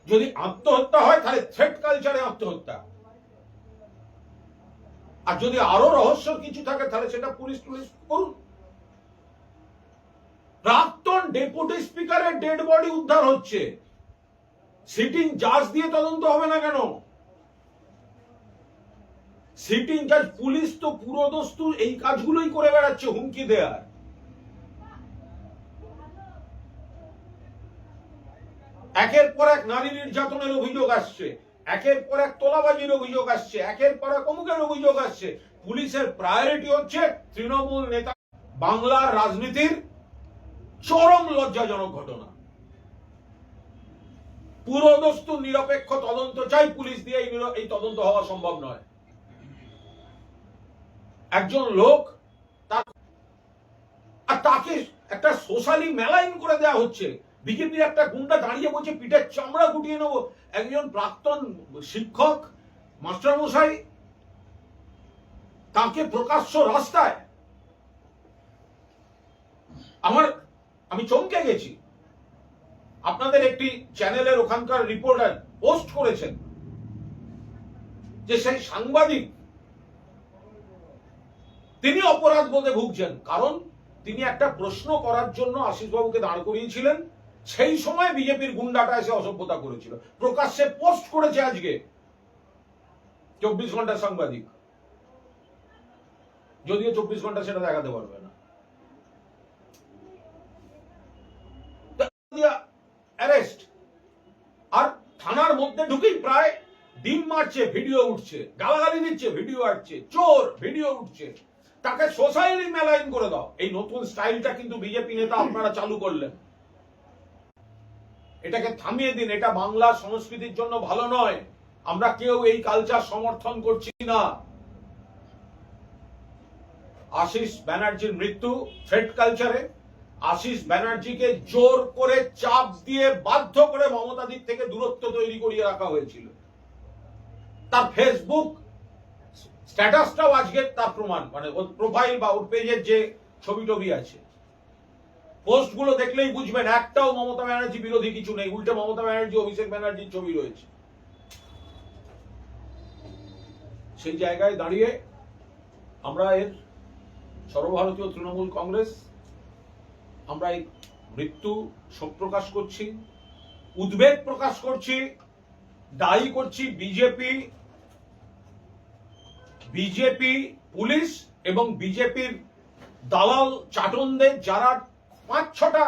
যদি আত্মহত্যা হয় তাহলে থ্রেট কালচারে আত্মহত্যা, আর যদি আরো রহস্য কিছু থাকে তাহলে সেটা পুলিশ করুন। প্রাক্তন ডেপুটি স্পিকারের ডেড বডি উদ্ধার হচ্ছে, সিটিং জাজ দিয়ে তদন্ত হবে না কেন? সিটিং জাজ পুলিশ তো পুরোদস্তু এই কাজগুলোই করে বেড়াচ্ছে, হুমকি দেয়ার। একের পর এক নারী নির্যাতনের অভিযোগ আসছে, একের পর এক তোলাবাজির অভিযোগ আসছে, একের পর এক অমুকের অভিযোগ আসছে। পুলিশের প্রায়োরিটি হচ্ছে তৃণমূল নেতা। বাংলার রাজনীতির চরম লজ্জাজনক ঘটনা। পুরোদস্তু নিরপেক্ষ তদন্ত চাই, পুলিশ দিয়ে এই তদন্ত হওয়া সম্ভব নয়। একজন লোক তাকে একটা সোশ্যালি মেলাইন করে দেওয়া হচ্ছে। বিজেপির একটা গুন্ডা দাঁড়িয়ে বলছে পিঠের চামড়া গুটিয়ে নেবো। একজন প্রাক্তন শিক্ষক মাস্টারমশাই, তাকে প্রকাশ্য রাস্তায়, আমি চমকে গেছি। আপনাদের একটি চ্যানেলের ওখানকার রিপোর্টার পোস্ট করেছেন যে সেই সাংবাদিক তিনি অপরাধ বোধে ভুগছেন, কারণ তিনি একটা প্রশ্ন করার জন্য আশিস বাবুকে দাঁড় করিয়েছিলেন। সেই সময় বিজেপির গুন্ডাটা এসে অসভ্যতা করেছিল। প্রকাশ্যে পোস্ট করেছে আজকে 24 ঘন্টার সাংবাদিক, যদিও 24 ঘন্টা সেটা দেখাতে পারবে না। অ্যারেস্ট, আর থানার মধ্যে ঢুকেই প্রায় ডিম মারছে, ভিডিও উঠছে, গালাগালি দিচ্ছে, ভিডিও আসছে, চোর, ভিডিও উঠছে। তাকে সোসাইটি মেলাইন করে দাও। এই নতুন স্টাইলটা কিন্তু বিজেপি নেতা আপনারা চালু করলেন। এটাকে থামিয়ে দিন। এটা বাংলা সংস্কৃতির জন্য ভালো নয়। আমরা কেউ এই কালচার সমর্থন করছি না। আশিস ব্যানার্জির মৃত্যু থ্রেট কালচারে। আশিস ব্যানার্জিকে জোর করে চাপ দিয়ে বাধ্য করে মমতাদির থেকে দূরত্ব তৈরি করিয়ে রাখা হয়েছিল। তার ফেসবুক স্ট্যাটাসটাও আজকে তার প্রমাণ, মানে ওর প্রোফাইল বা ওর পেজের যে ছবি টবি আছে, পোস্টগুলো দেখলেই বুঝবেন একটাও মমতা ব্যানার্জি বিরোধী কিছু নেই। উল্টে মমতা ব্যানার্জি, অভিষেক ব্যানার্জির ছবি রয়েছে। সেই জায়গায় দাঁড়িয়ে আমরা এর সর্বভারতীয় তৃণমূল কংগ্রেস আমরা এই মৃত্যু শোক প্রকাশ করছি, উদ্বেগ প্রকাশ করছি, দায়ী করছি বিজেপি পুলিশ এবং বিজেপির দালাল চাটনদের, যারা 5-6টা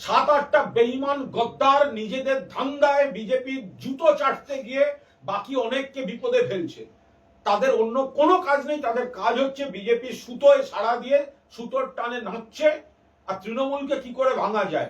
7-8টা বেঈমান গদ্দার নিজেদের ধান্দায় বিজেপির জুতো চাটতে গিয়ে বাকি অনেককে বিপদে ফেলছে। তাদের অন্য কোনো কাজ নেই। তাদের কাজ হচ্ছে বিজেপির সুতোয় সাড়া দিয়ে সুতোর টানে নাচছে আর তৃণমূলকে কি করে ভাঙা যায়